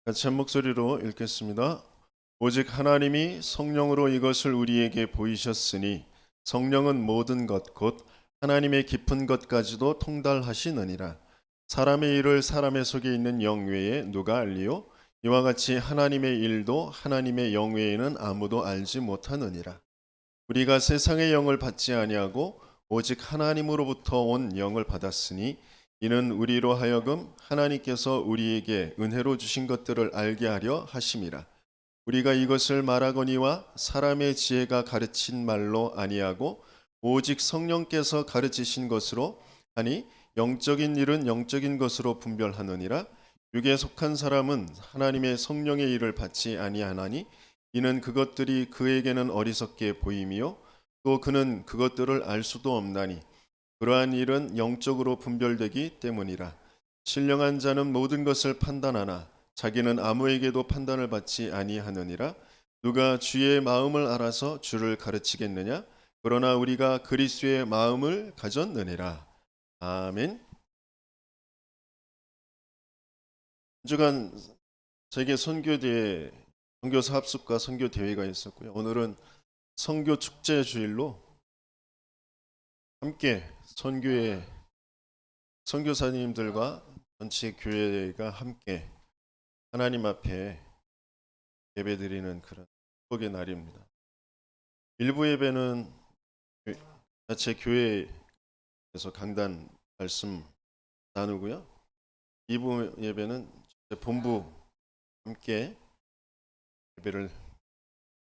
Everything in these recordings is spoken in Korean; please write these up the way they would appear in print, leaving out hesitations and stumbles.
같이 한 목소리로 읽겠습니다. 오직 하나님이 성령으로 이것을 우리에게 보이셨으니 성령은 모든 것 곧 하나님의 깊은 것까지도 통달하시느니라. 사람의 일을 사람의 속에 있는 영 외에 누가 알리요? 이와 같이 하나님의 일도 하나님의 영 외에는 아무도 알지 못하느니라. 우리가 세상의 영을 받지 아니하고 오직 하나님으로부터 온 영을 받았으니 이는 우리로 하여금 하나님께서 우리에게 은혜로 주신 것들을 알게 하려 하심이라. 우리가 이것을 말하거니와 사람의 지혜가 가르친 말로 아니하고 오직 성령께서 가르치신 것으로 하니 영적인 일은 영적인 것으로 분별하느니라. 육에 속한 사람은 하나님의 성령의 일을 받지 아니하나니 이는 그것들이 그에게는 어리석게 보임이요 또 그는 그것들을 알 수도 없나니 그러한 일은 영적으로 분별되기 때문이라. 신령한 자는 모든 것을 판단하나 자기는 아무에게도 판단을 받지 아니하느니라. 누가 주의 마음을 알아서 주를 가르치겠느냐? 그러나 우리가 그리스도의 마음을 가졌느니라. 아멘. 한 주간 세계 선교대회 선교사 합숙과 선교 대회가 있었고요. 오늘은 선교 축제 주일로 함께 선교의 선교사님들과 전체 교회가 함께 하나님 앞에 예배드리는 그런 축복의 날입니다. 일부 예배는 자체 교회에서 강단 말씀 나누고요. 2부 예배는 본부 함께 예배를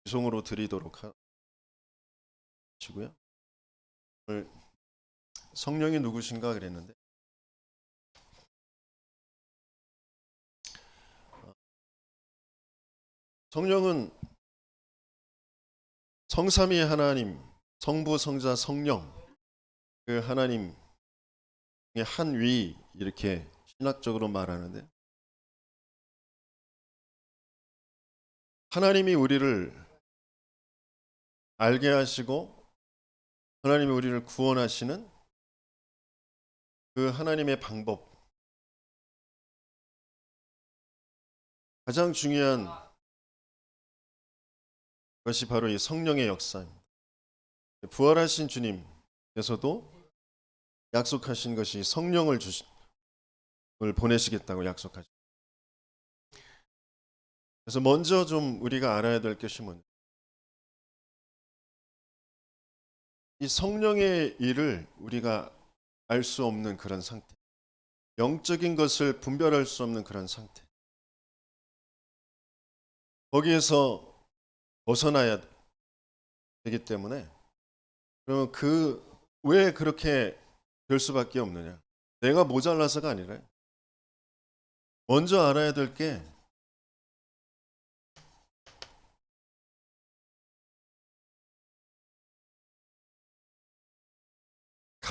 지송으로 드리도록 하시고요. 오늘 성령이 누구신가 그랬는데 성령은 성삼위 하나님, 성부, 성자, 성령 그 하나님의 한 위 이렇게 신학적으로 말하는데 하나님이 우리를 알게 하시고 하나님이 우리를 구원하시는 그 하나님의 방법 가장 중요한 것이 바로 이 성령의 역사입니다. 부활하신 주님께서도 약속하신 것이 성령을 보내시겠다고 약속하셨습니다. 그래서 먼저 좀 우리가 알아야 될 것이 뭐냐? 이 성령의 일을 우리가 알 수 없는 그런 상태, 영적인 것을 분별할 수 없는 그런 상태. 거기에서 벗어나야 되기 때문에 그러면 왜 그렇게 될 수밖에 없느냐? 내가 모자라서가 아니라 먼저 알아야 될 게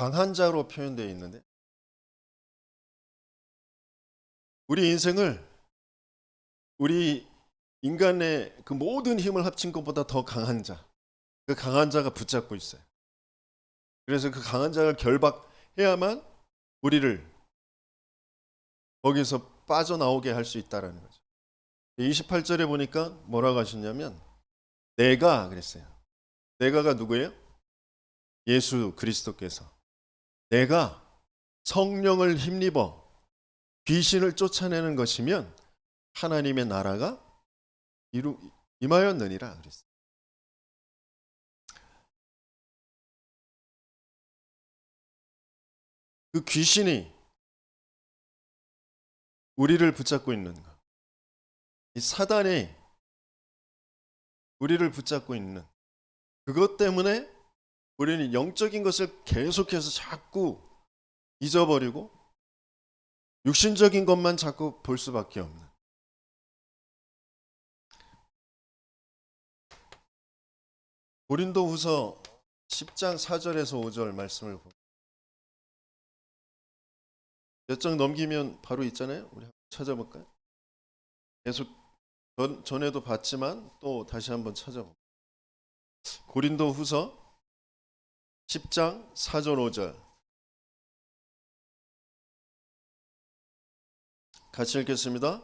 강한 자로 표현되어 있는데 우리 인생을 우리 인간의 그 모든 힘을 합친 것보다 더 강한 자, 그 강한 자가 붙잡고 있어요. 그래서 그 강한 자를 결박해야만 우리를 거기서 빠져나오게 할 수 있다라는 거죠. 28절에 보니까 뭐라고 하셨냐면 내가 그랬어요. 내가가 누구예요? 예수 그리스도께서 내가 성령을 힘입어 귀신을 쫓아내는 것이면 하나님의 나라가 임하였느니라 그랬어요. 그 귀신이 우리를 붙잡고 있는 것, 이 사단이 우리를 붙잡고 있는 그것 때문에 우리는 영적인 것을 계속해서 자꾸 잊어버리고 육신적인 것만 자꾸 볼 수밖에 없는. 고린도후서 10장 4절에서 5절 말씀을 보면 몇 장 넘기면 바로 있잖아요. 우리 한번 찾아볼까요? 계속 전에도 봤지만 또 다시 한번 찾아볼까요? 고린도후서 10장 4절 5절 같이 읽겠습니다.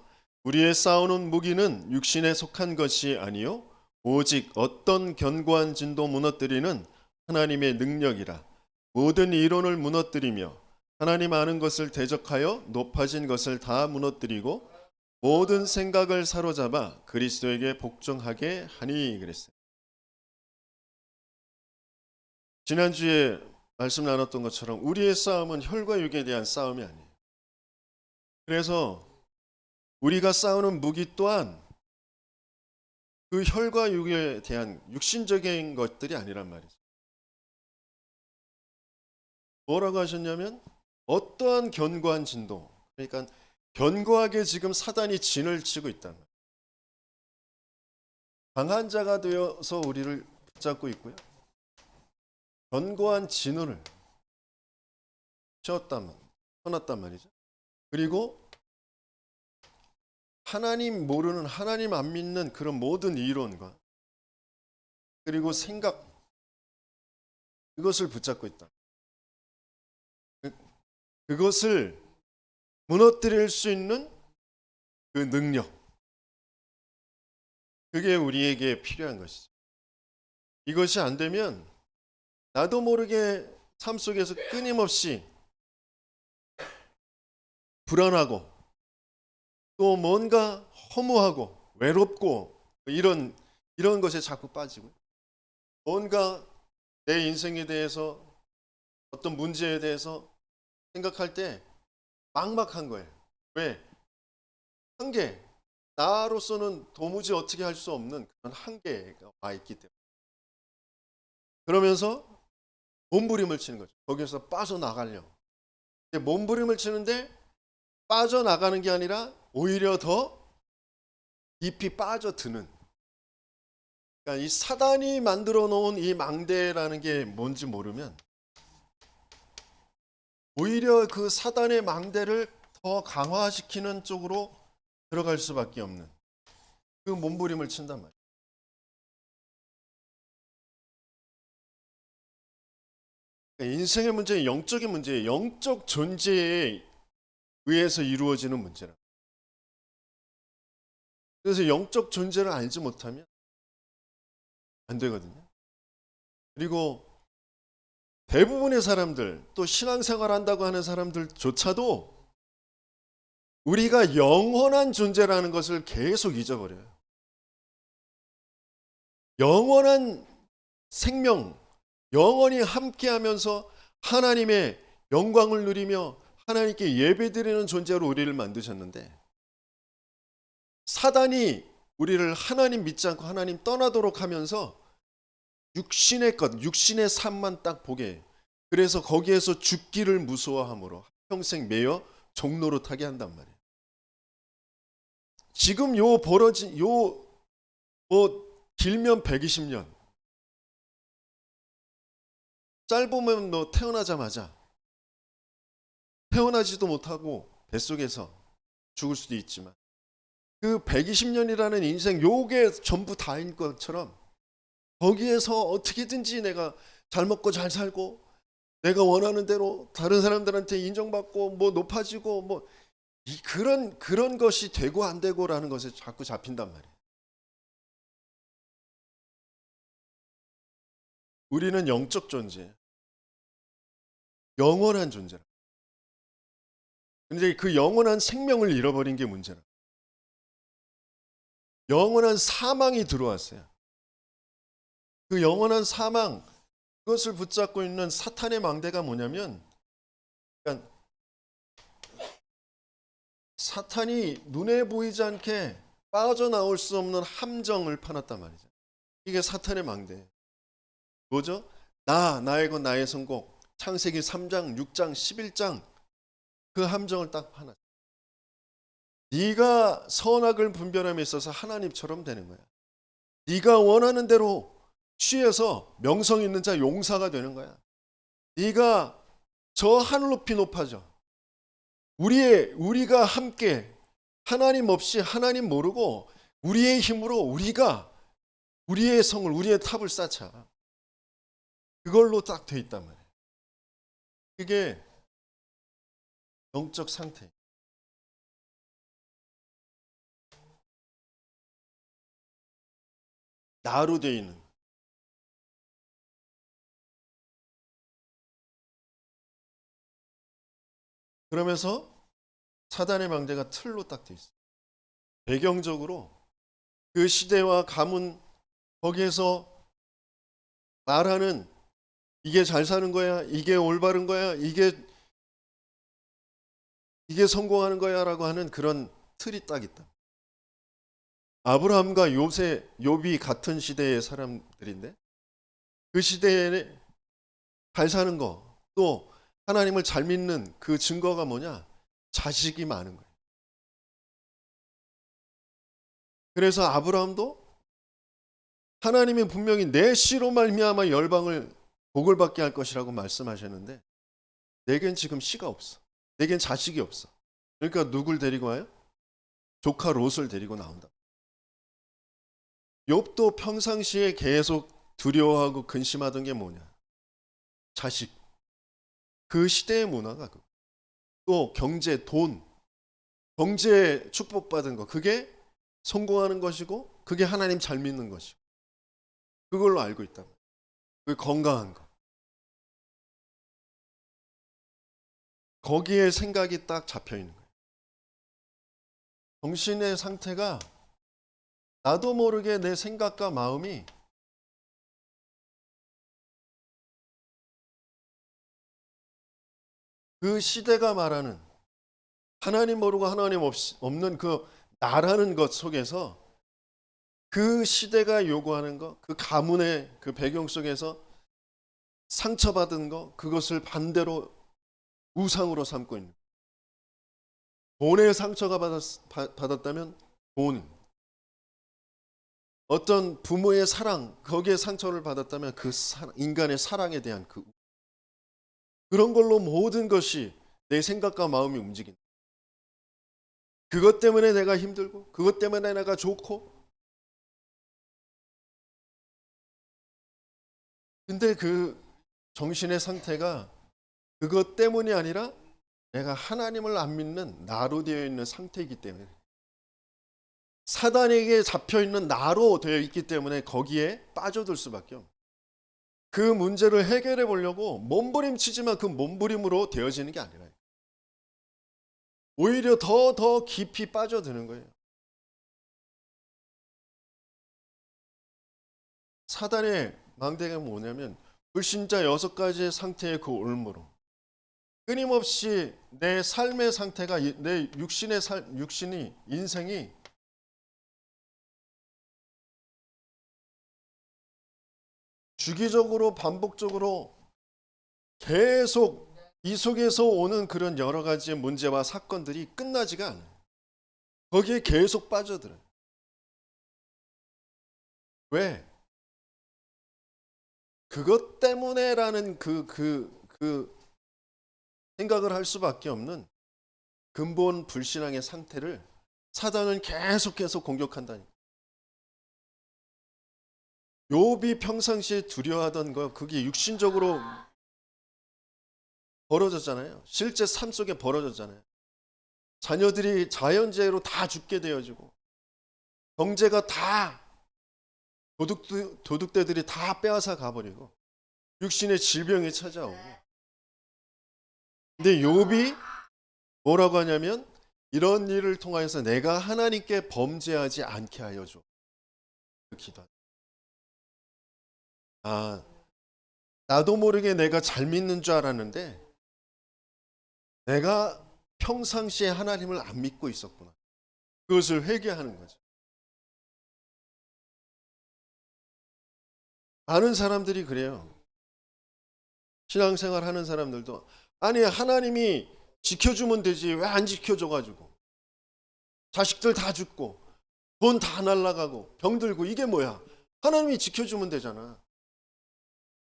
우리의 싸우는 무기는 육신에 속한 것이 아니요 오직 어떤 견고한 진도 무너뜨리는 하나님의 능력이라. 모든 이론을 무너뜨리며 하나님 아는 것을 대적하여 높아진 것을 다 무너뜨리고 모든 생각을 사로잡아 그리스도에게 복종하게 하니 그랬어요. 지난주에 말씀 나눴던 것처럼 우리의 싸움은 혈과 육에 대한 싸움이 아니에요. 그래서 우리가 싸우는 무기 또한 그 혈과 육에 대한 육신적인 것들이 아니란 말이죠. 뭐라고 하셨냐면 어떠한 견고한 진도, 그러니까 견고하게 지금 사단이 진을 치고 있다는 거예요. 강한 자가 되어서 우리를 붙잡고 있고요. 견고한 진을 쳐놨단 말이죠. 그리고 하나님 모르는, 하나님 안 믿는 그런 모든 이론과 그리고 생각, 그것을 붙잡고 있다. 그것을 무너뜨릴 수 있는 그 능력, 그게 우리에게 필요한 것이죠. 이것이 안 되면 나도 모르게 삶 속에서 끊임없이 불안하고 또 뭔가 허무하고 외롭고 이런 것에 자꾸 빠지고, 뭔가 내 인생에 대해서 어떤 문제에 대해서 생각할 때 막막한 거예요. 왜? 한계, 나로서는 도무지 어떻게 할 수 없는 그런 한계가 와 있기 때문에. 그러면서 몸부림을 치는 거죠. 거기서 빠져나가려고. 몸부림을 치는데 빠져나가는 게 아니라 오히려 더 깊이 빠져드는, 그러니까 이 사단이 만들어 놓은 이 망대라는 게 뭔지 모르면 오히려 그 사단의 망대를 더 강화시키는 쪽으로 들어갈 수밖에 없는 그 몸부림을 친단 말이에요. 그러니까 인생의 문제는 영적인 문제예요. 영적 존재에 의해서 이루어지는 문제라. 그래서 영적 존재를 알지 못하면 안 되거든요. 그리고 대부분의 사람들, 또 신앙생활 한다고 하는 사람들조차도 우리가 영원한 존재라는 것을 계속 잊어버려요. 영원한 생명, 영원히 함께하면서 하나님의 영광을 누리며 하나님께 예배드리는 존재로 우리를 만드셨는데, 사단이 우리를 하나님 믿지 않고 하나님 떠나도록 하면서 육신의 것, 육신의 삶만 딱 보게 해요. 그래서 거기에서 죽기를 무서워함으로 평생 매여 종로로 타게 한단 말이에요. 지금 요 벌어진 길면 120년, 짧으면 태어나자마자 태어나지도 못하고 뱃속에서 죽을 수도 있지만 그 120년이라는 인생, 요게 전부 다인 것처럼 거기에서 어떻게든지 내가 잘 먹고 잘 살고 내가 원하는 대로 다른 사람들한테 인정받고 뭐 높아지고 뭐 그런 것이 되고 안 되고라는 것에 자꾸 잡힌단 말이에요. 우리는 영적 존재, 영원한 존재라. 근데 그 영원한 생명을 잃어버린 게 문제라. 영원한 사망이 들어왔어요. 그 영원한 사망, 그것을 붙잡고 있는 사탄의 망대가 뭐냐면, 그러니까 사탄이 눈에 보이지 않게 빠져나올 수 없는 함정을 파놨단 말이죠. 이게 사탄의 망대. 뭐죠? 나의 것, 나의 선곡. 창세기 3장, 6장, 11장 그 함정을 딱 파놨어요. 네가 선악을 분별함에 있어서 하나님처럼 되는 거야. 네가 원하는 대로 취해서 명성 있는 자 용사가 되는 거야. 네가 저 하늘 높이 높아져. 우리가 함께 하나님 없이, 하나님 모르고 우리의 힘으로 우리가 우리의 성을, 우리의 탑을 쌓자. 그걸로 딱 돼 있단 말이에요. 그게 영적 상태. 나로 되어 있는. 그러면서 사단의 망대가 틀로 딱 돼 있어요. 배경적으로 그 시대와 가문 거기에서 말하는 이게 잘 사는 거야, 이게 올바른 거야, 이게 성공하는 거야라고 하는 그런 틀이 딱 있다. 아브라함과 욥이 같은 시대의 사람들인데 그 시대에 잘 사는 거, 또 하나님을 잘 믿는 그 증거가 뭐냐? 자식이 많은 거예요. 그래서 아브라함도 하나님이 분명히 내 씨로 말미암아 열방을 복을 받게 할 것이라고 말씀하셨는데 내겐 지금 씨가 없어. 내겐 자식이 없어. 그러니까 누굴 데리고 와요? 조카 롯을 데리고 나온다. 욥도 평상시에 계속 두려워하고 근심하던 게 뭐냐? 자식. 그 시대의 문화가 또 경제, 돈, 경제 축복받은 거 그게 성공하는 것이고 그게 하나님 잘 믿는 것이고 그걸로 알고 있다. 그 건강한 거. 거기에 생각이 딱 잡혀 있는 거예요. 정신의 상태가 나도 모르게 내 생각과 마음이 그 시대가 말하는 하나님 모르고 하나님 없는 그 나라는 것 속에서 그 시대가 요구하는 것, 그 가문의 그 배경 속에서 상처받은 것, 그것을 반대로 우상으로 삼고 있는. 돈의 상처가 받았다면 돈. 어떤 부모의 사랑, 거기에 상처를 받았다면 그 인간의 사랑에 대한 그런 걸로 모든 것이 내 생각과 마음이 움직인다. 그것 때문에 내가 힘들고, 그것 때문에 내가 좋고. 근데 그 정신의 상태가 그것 때문이 아니라 내가 하나님을 안 믿는 나로 되어 있는 상태이기 때문에 사단에게 잡혀 있는 나로 되어 있기 때문에 거기에 빠져들 수밖에 없어요. 그 문제를 해결해 보려고 몸부림치지만 그 몸부림으로 되어지는 게 아니라 오히려 더 깊이 빠져드는 거예요. 사단의 망대가 뭐냐면 불신자 6가지의 상태의 그 올무로 끊임없이 내 삶의 상태가 내 육신이 인생이 주기적으로 반복적으로 계속 이 속에서 오는 그런 여러 가지의 문제와 사건들이 끝나지가 않아요. 거기에 계속 빠져들어요. 왜? 그것 때문에라는 그 생각을 할 수밖에 없는 근본 불신앙의 상태를 사단은 계속 공격한다니. 욥이 평상시에 두려워하던 거 그게 육신적으로 벌어졌잖아요. 실제 삶 속에 벌어졌잖아요. 자녀들이 자연재해로 다 죽게 되어지고 경제가 다 도둑들이 다 빼앗아 가버리고 육신의 질병이 찾아오고. 근데 욥이 뭐라고 하냐면 이런 일을 통하여서 내가 하나님께 범죄하지 않게 하여 줘. 기도. 아, 나도 모르게 내가 잘 믿는 줄 알았는데 내가 평상시에 하나님을 안 믿고 있었구나. 그것을 회개하는 거죠. 많은 사람들이 그래요. 신앙생활 하는 사람들도 아니 하나님이 지켜주면 되지 왜 안 지켜줘가지고 자식들 다 죽고 돈 다 날라가고 병들고 이게 뭐야. 하나님이 지켜주면 되잖아.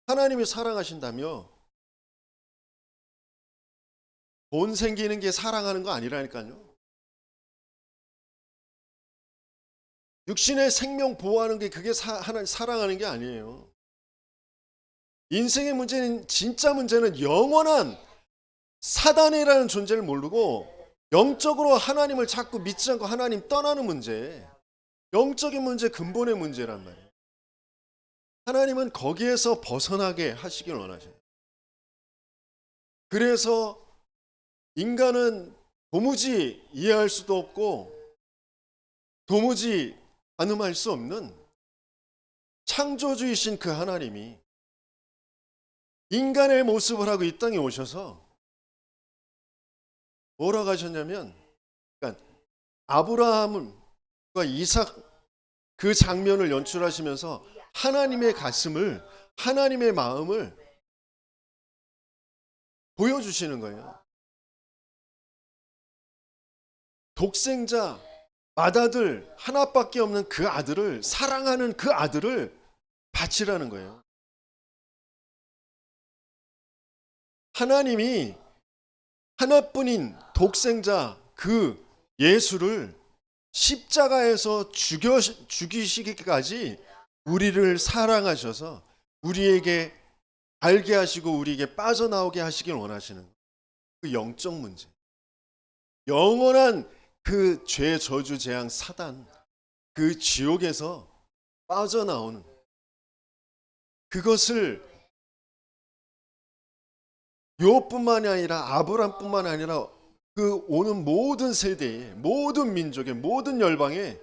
하나님이 사랑하신다며. 돈 생기는 게 사랑하는 거 아니라니까요. 육신의 생명 보호하는 게 그게 하나님 사랑하는 게 아니에요. 인생의 문제는 진짜 문제는 영원한 사단이라는 존재를 모르고 영적으로 하나님을 자꾸 믿지 않고 하나님 떠나는 문제. 영적인 문제 근본의 문제란 말이에요. 하나님은 거기에서 벗어나게 하시길 원하셔요. 그래서 인간은 도무지 이해할 수도 없고 도무지 가늠할 수 없는 창조주이신 그 하나님이 인간의 모습을 하고 이 땅에 오셔서 뭐라고 하셨냐면, 그러니까 아브라함과 이삭 그 장면을 연출하시면서 하나님의 가슴을, 하나님의 마음을 보여주시는 거예요. 독생자, 맏아들, 하나밖에 없는 그 아들을, 사랑하는 그 아들을 바치라는 거예요. 하나님이 하나뿐인 독생자 그 예수를 십자가에서 죽이시기까지 우리를 사랑하셔서 우리에게 알게 하시고 우리에게 빠져나오게 하시길 원하시는 그 영적 문제, 영원한 그 죄, 저주, 재앙, 사단, 그 지옥에서 빠져나오는 그것을 욥뿐만이 아니라 아브람뿐만 아니라 그 오는 모든 세대에, 모든 민족의, 모든 열방에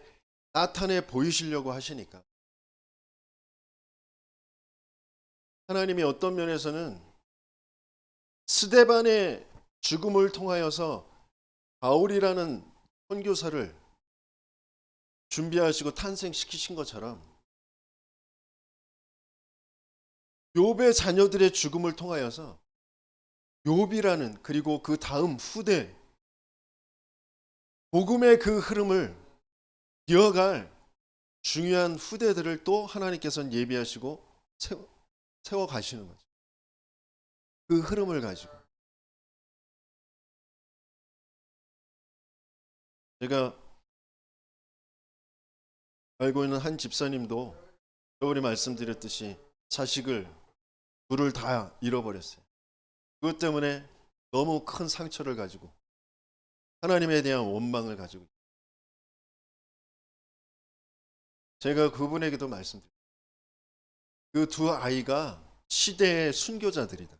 나타내 보이시려고 하시니까 하나님이 어떤 면에서는 스데반의 죽음을 통하여서 바울이라는 선교사를 준비하시고 탄생시키신 것처럼 욥의 자녀들의 죽음을 통하여서 욥이라는, 그리고 그 다음 후대 복음의 그 흐름을 이어갈 중요한 후대들을 또 하나님께서는 예비하시고 세워 가시는 거죠. 그 흐름을 가지고 제가 알고 있는 한 집사님도 저번에 말씀드렸듯이 자식을 둘을 다 잃어버렸어요. 그것 때문에 너무 큰 상처를 가지고 하나님에 대한 원망을 가지고, 제가 그분에게도 말씀드렸어요. 그 두 아이가 시대의 순교자들이다.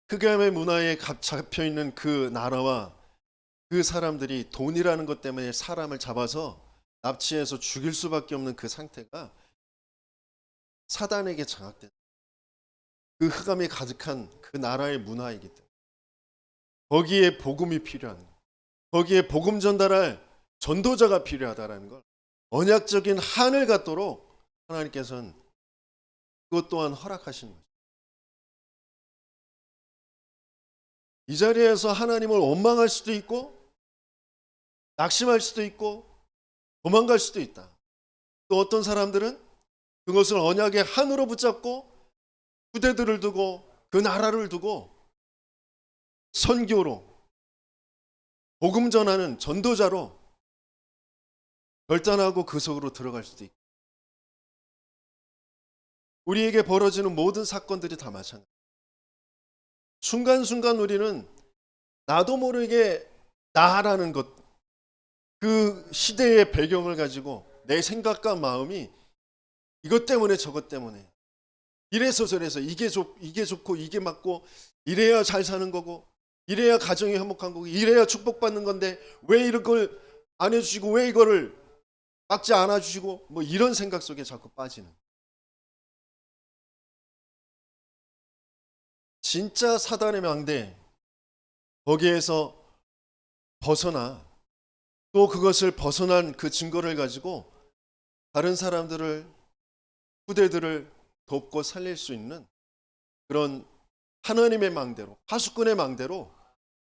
흑암의 문화에 잡혀있는 그 나라와 그 사람들이 돈이라는 것 때문에 사람을 잡아서 납치해서 죽일 수밖에 없는 그 상태가 사단에게 장악된 그 흑암이 가득한 그 나라의 문화이기 때문에 거기에 복음이 필요한 거예요. 거기에 복음 전달할 전도자가 필요하다라는 걸 언약적인 한을 갖도록 하나님께서는 그것 또한 허락하시는 거죠. 이 자리에서 하나님을 원망할 수도 있고 낙심할 수도 있고 도망갈 수도 있다. 또 어떤 사람들은 그것을 언약의 한으로 붙잡고 후대들을 두고 그 나라를 두고 선교로 복음 전하는 전도자로 결단하고 그 속으로 들어갈 수도 있고, 우리에게 벌어지는 모든 사건들이 다 마찬가지예요. 순간순간 우리는 나도 모르게 나라는 것, 그 시대의 배경을 가지고 내 생각과 마음이 이것 때문에 저것 때문에 이래서 저래서 이게 좋고 이게 맞고 이래야 잘 사는 거고 이래야 가정이 화목한 거고 이래야 축복받는 건데 왜 이런 걸 안 해주시고 왜 이거를 막지 않아 주시고, 뭐 이런 생각 속에 자꾸 빠지는, 진짜 사단의 망대 거기에서 벗어나 또 그것을 벗어난 그 증거를 가지고 다른 사람들을, 후대들을 돕고 살릴 수 있는 그런 하나님의 망대로, 파수꾼의 망대로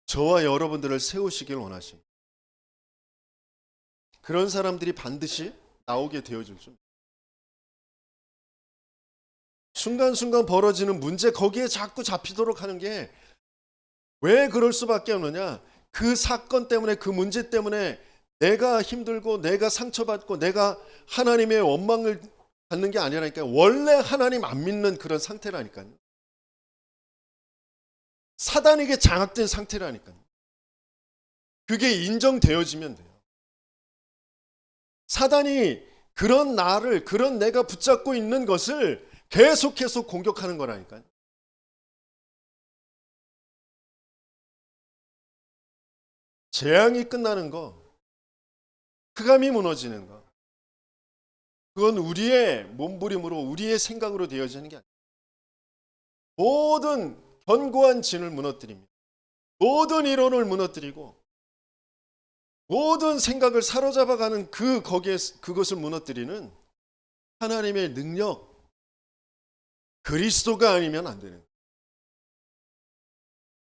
저와 여러분들을 세우시길 원하십니다. 그런 사람들이 반드시 나오게 되어줄 줄. 순간순간 벌어지는 문제 거기에 자꾸 잡히도록 하는 게 왜 그럴 수밖에 없느냐? 그 사건 때문에, 그 문제 때문에 내가 힘들고 내가 상처받고 내가 하나님의 원망을 받는 게 아니라니까요. 원래 하나님 안 믿는 그런 상태라니까요. 사단에게 장악된 상태라니까요. 그게 인정되어지면 돼요. 사단이 그런 나를, 그런 내가 붙잡고 있는 것을 계속해서 공격하는 거라니까요. 재앙이 끝나는 거, 흑암이 무너지는 거, 그건 우리의 몸부림으로, 우리의 생각으로 되어지는 게 아니에요. 모든 견고한 진을 무너뜨립니다. 모든 이론을 무너뜨리고 모든 생각을 사로잡아가는 그것을 무너뜨리는 하나님의 능력, 그리스도가 아니면 안 되는,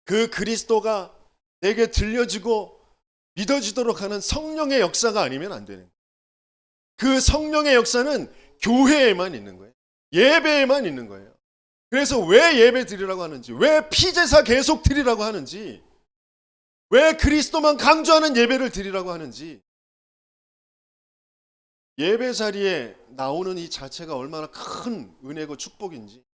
그 그리스도가 내게 들려지고 믿어지도록 하는 성령의 역사가 아니면 안 되는, 그 성령의 역사는 교회에만 있는 거예요. 예배에만 있는 거예요. 그래서 왜 예배 드리라고 하는지, 왜 피제사 계속 드리라고 하는지, 왜 그리스도만 강조하는 예배를 드리라고 하는지, 예배 자리에 나오는 이 자체가 얼마나 큰 은혜고 축복인지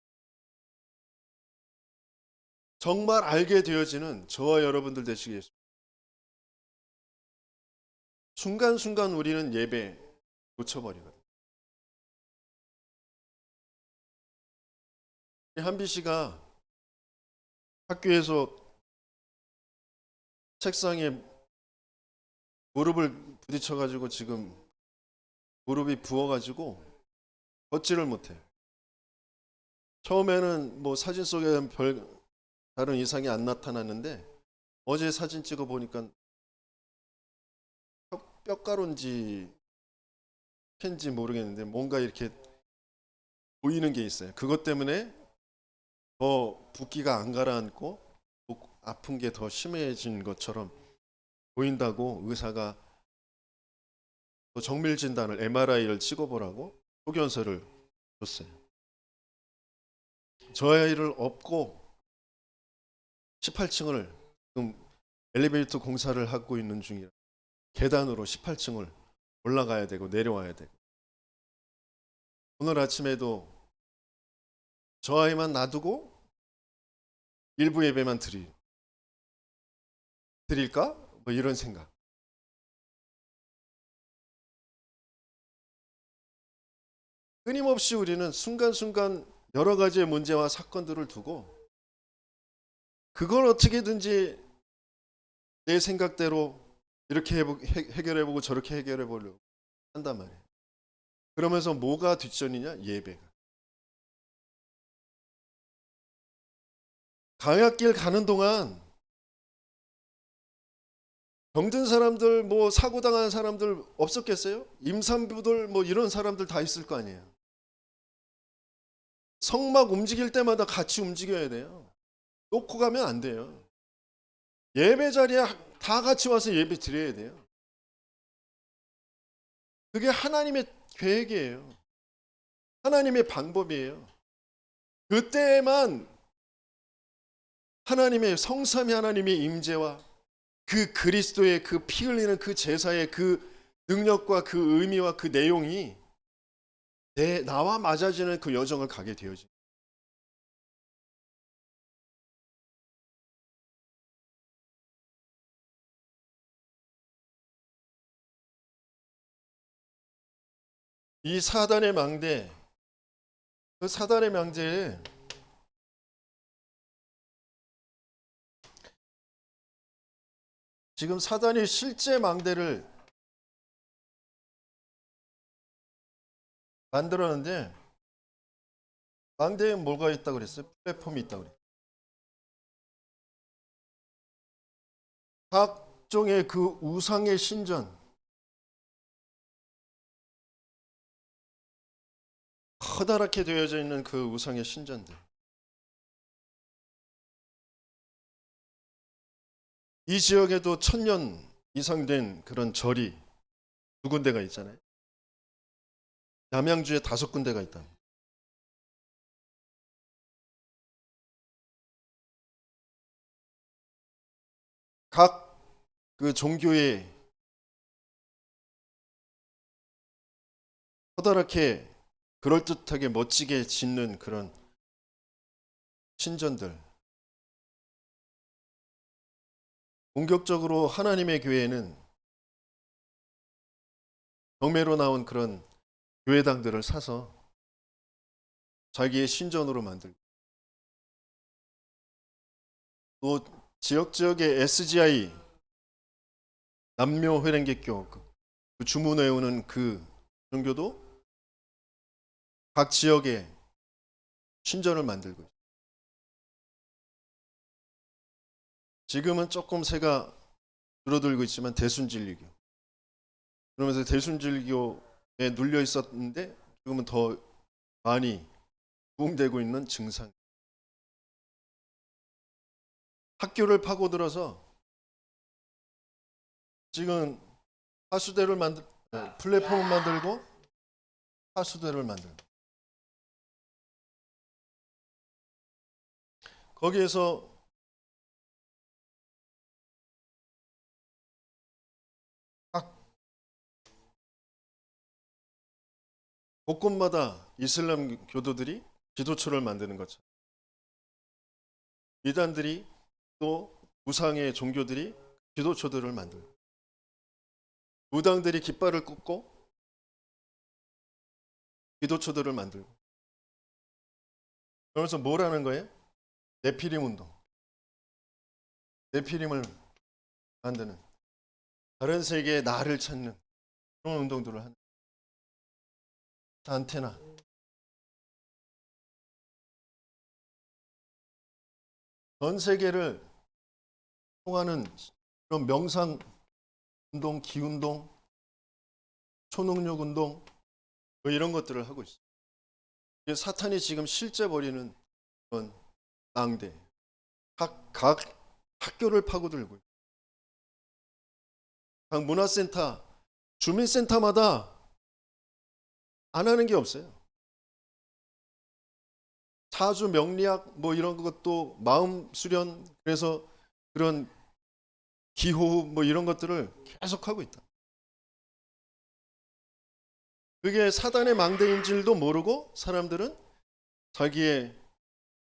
정말 알게 되어지는 저와 여러분들 되시겠습니다. 순간순간 우리는 예배 놓쳐버리거든요. 한비 씨가 학교에서 책상에 무릎을 부딪혀가지고 지금 무릎이 부어가지고 걷지를 못해. 처음에는 뭐 사진 속에는 별 다른 이상이 안 나타났는데 어제 사진 찍어 보니까 뼈가루인지 캔지 모르겠는데 뭔가 이렇게 보이는 게 있어요. 그것 때문에 더 붓기가 안 가라앉고 아픈 게 더 심해진 것처럼 보인다고 의사가 또 정밀 진단을 MRI를 찍어보라고 소견서를 줬어요. 저 아이를 업고 18층을 지금 엘리베이터 공사를 하고 있는 중이라 계단으로 18층을 올라가야 되고 내려와야 되고, 오늘 아침에도 저 아이만 놔두고 일부 예배만 드릴까? 뭐 이런 생각. 끊임없이 우리는 순간순간 여러 가지의 문제와 사건들을 두고 그걸 어떻게든지 내 생각대로 이렇게 해결해보고 저렇게 해결해보려고 한단 말이에요. 그러면서 뭐가 뒷전이냐? 예배가. 광야길 가는 동안 병든 사람들, 뭐 사고 당한 사람들 없었겠어요? 임산부들 뭐 이런 사람들 다 있을 거 아니에요. 성막 움직일 때마다 같이 움직여야 돼요. 놓고 가면 안 돼요. 예배 자리에 다 같이 와서 예배 드려야 돼요. 그게 하나님의 계획이에요. 하나님의 방법이에요. 그때만 하나님의 성삼위 하나님의 임재와 그 그리스도의 그 피 흘리는 그 제사의 그 능력과 그 의미와 그 내용이 나와 맞아지는 그 여정을 가게 되어집니다. 이 사단의 망대, 그 사단의 망대에 지금 사단이 실제 망대를 만들었는데, 망대에 뭐가 있다고 그랬어요? 플랫폼이 있다고 그랬어요. 각종의 그 우상의 신전, 커다랗게 되어져 있는 그 우상의 신전들, 이 지역에도 1000년 이상 된 그런 절이 두 군데가 있잖아요. 남양주에 5군데가 있다. 각 그 종교에 커다랗게 그럴듯하게 멋지게 짓는 그런 신전들. 본격적으로 하나님의 교회는 경매로 나온 그런 교회당들을 사서 자기의 신전으로 만들고, 또 지역의 SGI 남묘 회령객교 그 주문 외우는 그 종교도 각 지역에 신전을 만들고 있어요. 지금은 조금 새가 줄어들고 있지만 대순진리교, 그러면서 대순진리교에 눌려 있었는데 지금은 더 많이 부흥되고 있는 증상. 학교를 파고들어서 지금 하수대를 플랫폼을 만들고 하수대를 만들고, 거기에서 각 곳곳마다 이슬람 교도들이 기도처를 만드는 것처럼 이단들이 또 우상의 종교들이 기도처들을 만들고, 무당들이 깃발을 꽂고 기도처들을 만들고, 그러면서 뭘 하는 거예요? 네피림 운동, 네피림을 만드는, 다른 세계의 나를 찾는 그런 운동들을 하는, 안테나. 전 세계를 통하는 그런 명상 운동, 기운동, 초능력 운동, 뭐 이런 것들을 하고 있어요. 이게 사탄이 지금 실제 벌이는 그런 낭대, 각 학교를 파고들고, 각 문화센터, 주민센터마다 안 하는 게 없어요. 사주 명리학 뭐 이런 것도 마음 수련, 그래서 그런 기호흡 뭐 이런 것들을 계속 하고 있다. 그게 사단의 망대인 줄도 모르고 사람들은 자기의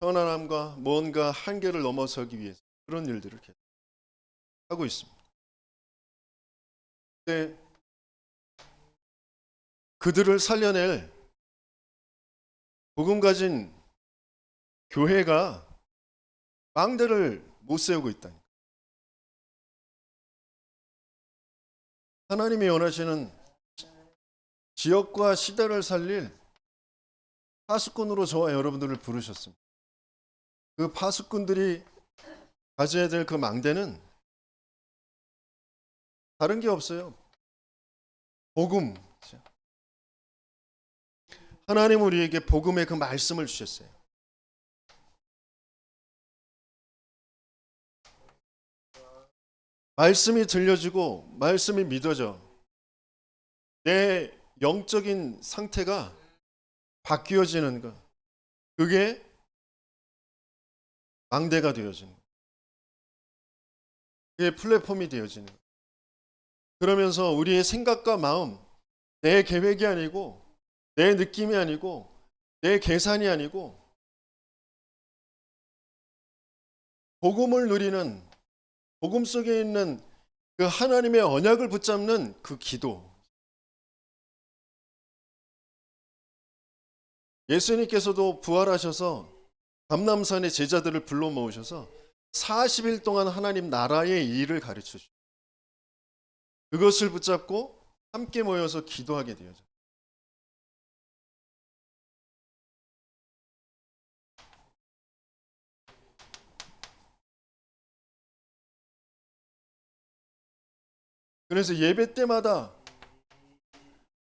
편안함과 뭔가 한계를 넘어서기 위해서 그런 일들을 계속 하고 있습니다. 근데 그들을 살려낼 복음 가진 교회가 망대를 못 세우고 있다. 하나님이 원하시는 지역과 시대를 살릴 파수꾼으로 저와 여러분들을 부르셨습니다. 그 파수꾼들이 가져야 될 그 망대는 다른 게 없어요. 복음. 하나님 우리에게 복음의 그 말씀을 주셨어요. 말씀이 들려지고 말씀이 믿어져 내 영적인 상태가 바뀌어지는 것, 그게 망대가 되어지는 것, 그게 플랫폼이 되어지는 것. 그러면서 우리의 생각과 마음, 내 계획이 아니고 내 느낌이 아니고 내 계산이 아니고 복음을 누리는, 복음 속에 있는 그 하나님의 언약을 붙잡는 그 기도. 예수님께서도 부활하셔서 감람산에 제자들을 불러 모으셔서 40일 동안 하나님 나라의 일을 가르쳐 주셨어요. 그것을 붙잡고 함께 모여서 기도하게 되어져. 그래서 예배 때마다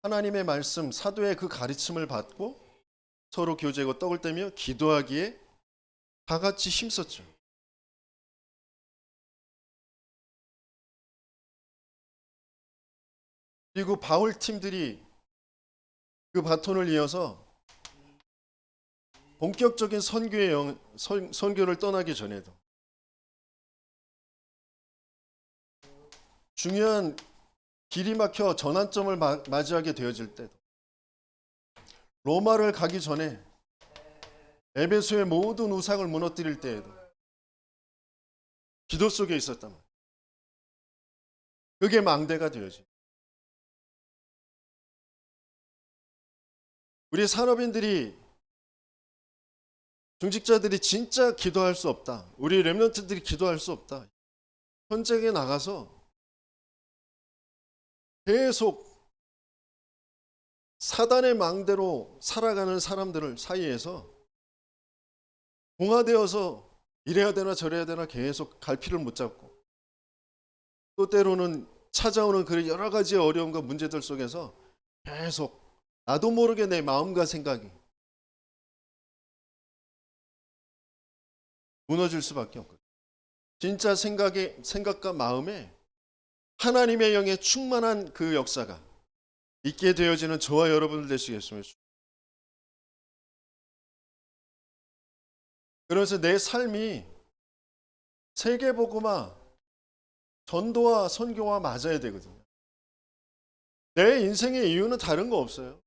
하나님의 말씀, 사도의 그 가르침을 받고 서로 교제하고 떡을 떼며 기도하기에 다 같이 힘썼죠. 그리고 바울 팀들이 그 바톤을 이어서 본격적인 선교를 떠나기 전에도 중요한 길이 막혀 전환점을 맞이하게 되어질 때도, 로마를 가기 전에 에베소의 모든 우상을 무너뜨릴 때에도 기도 속에 있었단 말이에요. 그게 망대가 되어지. 우리 산업인들이, 중직자들이 진짜 기도할 수 없다. 우리 렘넌트들이 기도할 수 없다. 현장에 나가서 계속 사단의 망대로 살아가는 사람들을 사이에서 봉화되어서 이래야 되나 저래야 되나 계속 갈피를 못 잡고, 또 때로는 찾아오는 그 여러 가지 어려움과 문제들 속에서 계속 나도 모르게 내 마음과 생각이 무너질 수밖에 없거든요. 진짜 생각과 마음에 하나님의 영에 충만한 그 역사가 있게 되어지는 저와 여러분들 되시겠습니다. 그래서 내 삶이 세계복음화, 전도와 선교와 맞아야 되거든요. 내 인생의 이유는 다른 거 없어요.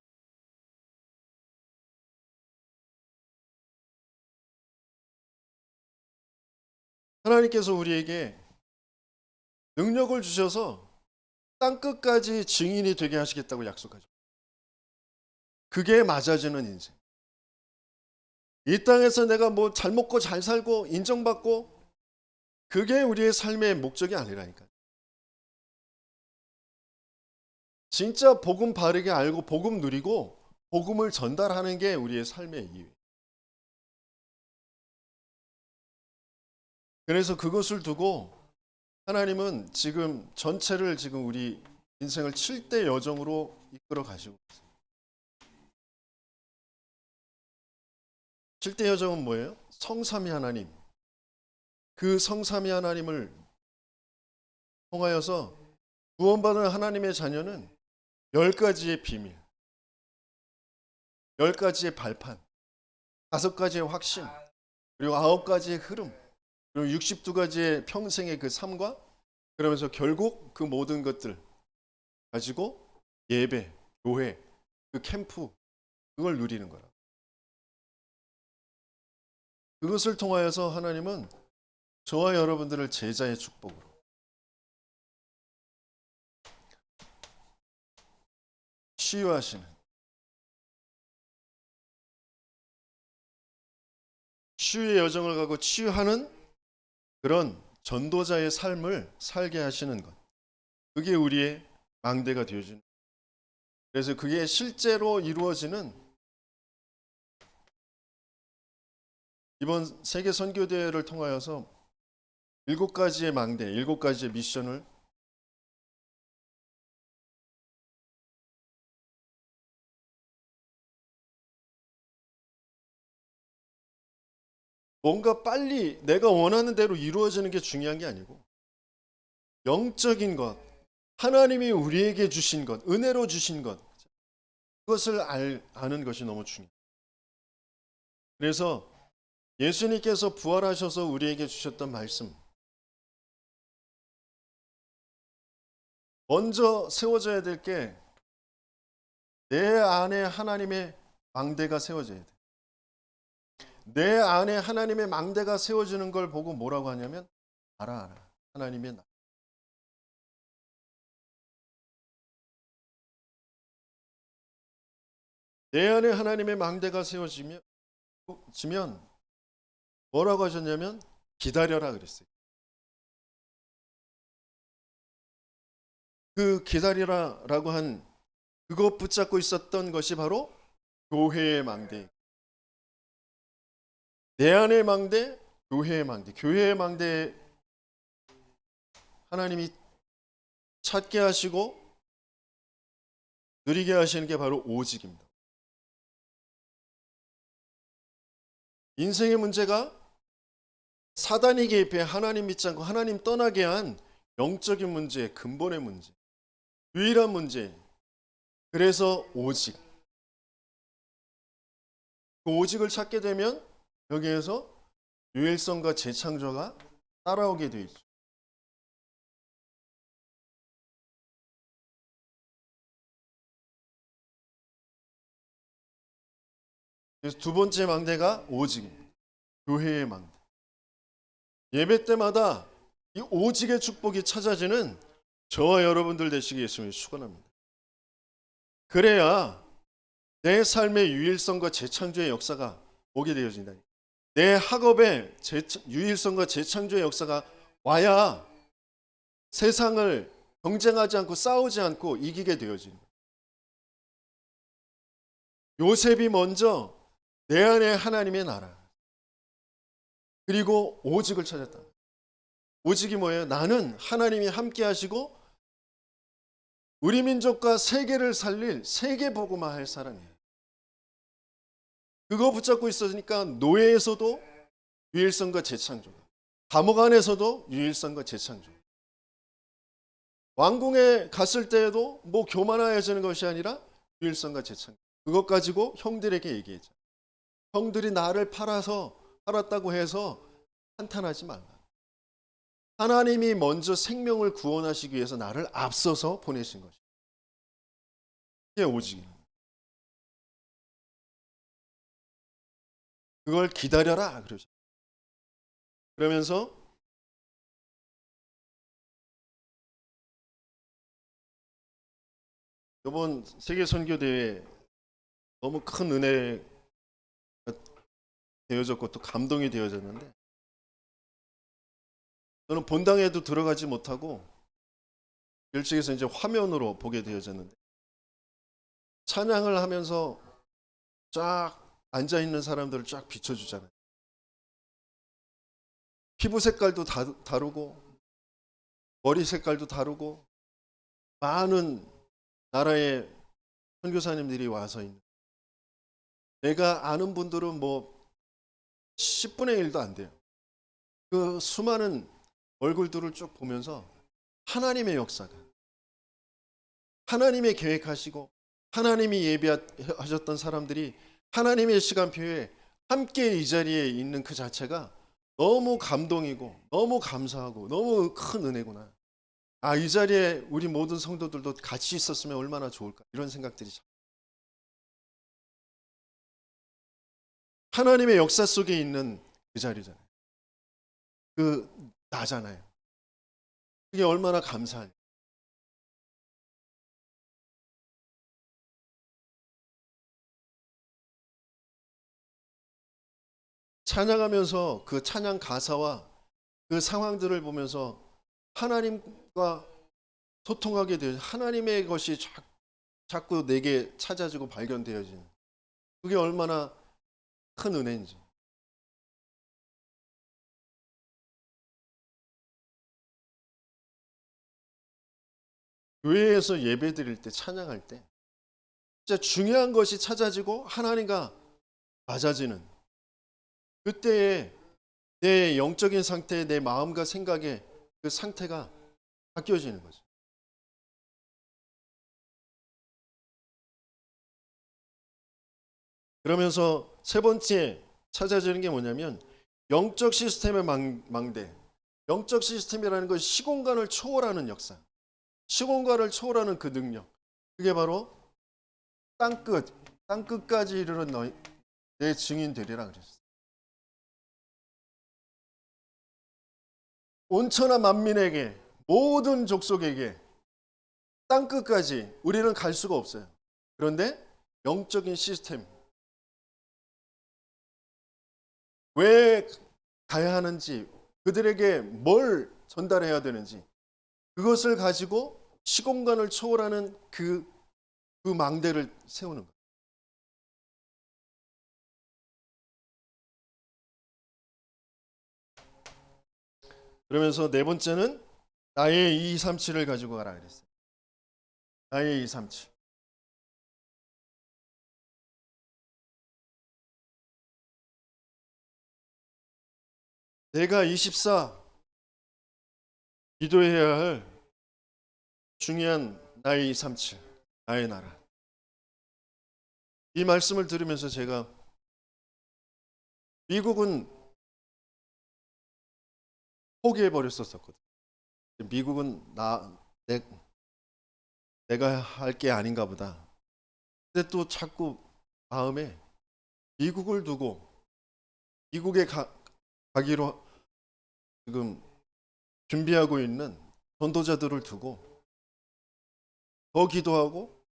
하나님께서 우리에게 능력을 주셔서 땅끝까지 증인이 되게 하시겠다고 약속하죠. 그게 맞아지는 인생. 이 땅에서 내가 뭐 잘 먹고 잘 살고 인정받고, 그게 우리의 삶의 목적이 아니라니까요. 진짜 복음 바르게 알고 복음 누리고 복음을 전달하는 게 우리의 삶의 이유. 그래서 그것을 두고 하나님은 지금 전체를, 지금 우리 인생을 7대 여정으로 이끌어 가시고 있어요. 7대 여정은 뭐예요? 성삼위 하나님. 그 성삼위 하나님을 통하여서 구원받은 하나님의 자녀는 10가지의 비밀, 10가지의 발판, 5가지의 확신, 그리고 9가지의 흐름, 그리고 62가지의 평생의 그 삶과, 그러면서 결국 그 모든 것들 가지고 예배, 교회, 그 캠프, 그걸 누리는 거라. 그것을 통하여서 하나님은 저와 여러분들을 제자의 축복으로, 치유하시는, 치유의 여정을 가고 치유하는 그런 전도자의 삶을 살게 하시는 것, 그게 우리의 망대가 되어주는. 그래서 그게 실제로 이루어지는 이번 세계 선교대회를 통하여서 7가지의 망대, 7가지의 미션을 뭔가 빨리 내가 원하는 대로 이루어지는 게 중요한 게 아니고, 영적인 것, 하나님이 우리에게 주신 것, 은혜로 주신 것, 그것을 아는 것이 너무 중요해요. 그래서 예수님께서 부활하셔서 우리에게 주셨던 말씀, 먼저 세워져야 될 게 내 안에 하나님의 망대가 세워져야 돼. 내 안에 하나님의 망대가 세워지는 걸 보고 뭐라고 하냐면, 알아. 하나님의 나. 내 안에 하나님의 망대가 세워지면 뭐라고 하셨냐면, 기다려라 그랬어요. 그 기다리라라고 한 그것 붙잡고 있었던 것이 바로 교회의 망대. 내 안의 망대, 교회의 망대. 교회의 망대, 하나님이 찾게 하시고 누리게 하시는 게 바로 오직입니다. 인생의 문제가 사단이 개입해 하나님 믿지 않고 하나님 떠나게 한 영적인 문제, 근본의 문제, 유일한 문제. 그래서 오직. 그 오직을 찾게 되면 여기에서 유일성과 재창조가 따라오게 되어 있죠. 그래서 두 번째 망대가 오직입니다. 교회의 망대. 예배 때마다 이 오직의 축복이 찾아지는 저와 여러분들 되시기 예수님을 축원합니다. 그래야 내 삶의 유일성과 재창조의 역사가 오게 되어진다. 내 학업의 유일성과 재창조의 역사가 와야 세상을 경쟁하지 않고 싸우지 않고 이기게 되어진다. 요셉이 먼저 내 안에 하나님의 나라 그리고 오직을 찾았다. 오직이 뭐예요? 나는 하나님이 함께 하시고 우리 민족과 세계를 살릴 세계복음화 할 사람이에요. 그거 붙잡고 있으니까 노예에서도 유일성과 재창조, 감옥 안에서도 유일성과 재창조. 왕궁에 갔을 때에도 뭐 교만해지는 것이 아니라 유일성과 재창조. 그것 가지고 형들에게 얘기했죠. 형들이 나를 팔았다고 해서 한탄하지 말라. 하나님이 먼저 생명을 구원하시기 위해서 나를 앞서서 보내신 것이에요. 이게 오직이에요. 그걸 기다려라 그러죠. 그러면서 이번 세계 선교 대회 너무 큰 은혜가 되어졌고 또 감동이 되어졌는데 저는 본당에도 들어가지 못하고 일찍에서 이제 화면으로 보게 되어졌는데 찬양을 하면서 쫙 앉아 있는 사람들을 쫙 비춰주잖아요. 피부 색깔도 다르고 머리 색깔도 다르고 많은 나라의 선교사님들이 와서 있는. 내가 아는 분들은 뭐 10분의 1도 안 돼요. 그 수많은 얼굴들을 쭉 보면서 하나님의 역사가 하나님의 계획하시고 하나님이 예비하셨던 사람들이 하나님의 시간표에 함께 이 자리에 있는 그 자체가 너무 감동이고 너무 감사하고 너무 큰 은혜구나. 아, 이 자리에 우리 모든 성도들도 같이 있었으면 얼마나 좋을까 이런 생각들이 하나님의 역사 속에 있는 그 자리잖아요. 그 나잖아요. 그게 얼마나 감사해요. 찬양하면서 그 찬양 가사와 그 상황들을 보면서 하나님과 소통하게 되어 하나님의 것이 자꾸 내게 찾아지고 발견되어지는 그게 얼마나 큰 은혜인지. 교회에서 예배 드릴 때 찬양할 때 진짜 중요한 것이 찾아지고 하나님과 맞아지는 그때에 내 영적인 상태, 내 마음과 생각의 그 상태가 바뀌어지는 거죠. 그러면서 세 번째 찾아지는 게 뭐냐면 영적 시스템의 망대. 영적 시스템이라는 건 시공간을 초월하는 역사. 시공간을 초월하는 그 능력. 그게 바로 땅끝까지 이르는 내 증인 되리라 그랬어요. 온천한 만민에게 모든 족속에게 땅끝까지 우리는 갈 수가 없어요. 그런데 영적인 시스템 왜 가야 하는지 그들에게 뭘 전달해야 되는지 그것을 가지고 시공간을 초월하는 그 망대를 세우는 거예요. 그러면서 네 번째는 나의 237을 가지고 가라 그랬어요. 나의 237. 내가 24 기도해야 할 중요한 나의 237, 나의 나라. 이 말씀을 들으면서 제가 미국은 포기해 버렸었거든. 미국은 내가 할 게 아닌가 보다. 근데 또 자꾸 마음에 미국을 두고 미국에 가기로 지금 준비하고 있는 전도자들을 두고 더 기도하고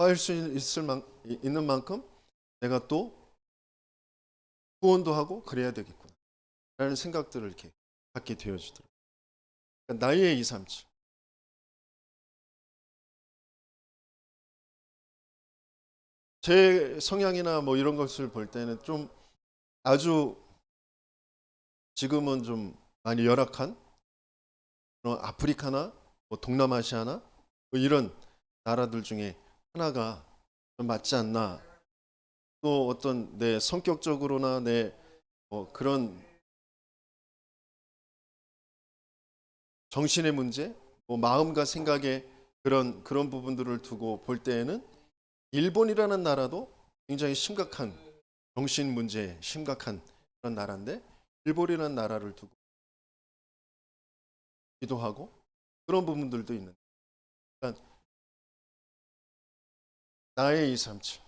할 수 있는 만큼 내가 또 후원도 하고 그래야 되겠구나 라는 생각들을 이렇게 갖게 되어지더라고요. 그러니까 나이의 237. 제 성향이나 뭐 이런 것을 볼 때는 좀 아주 지금은 좀 많이 열악한 그런 아프리카나 뭐 동남아시아나 뭐 이런 나라들 중에 하나가 좀 맞지 않나. 또 어떤 내 성격적으로나 내 그런 정신의 문제, 뭐 마음과 생각의 그런 부분들을 두고 볼 때에는 일본이라는 나라도 굉장히 심각한 정신 문제에 심각한 그런 나라인데 일본이라는 나라를 두고 기도하고 그런 부분들도 있는. 그러니까 나의 237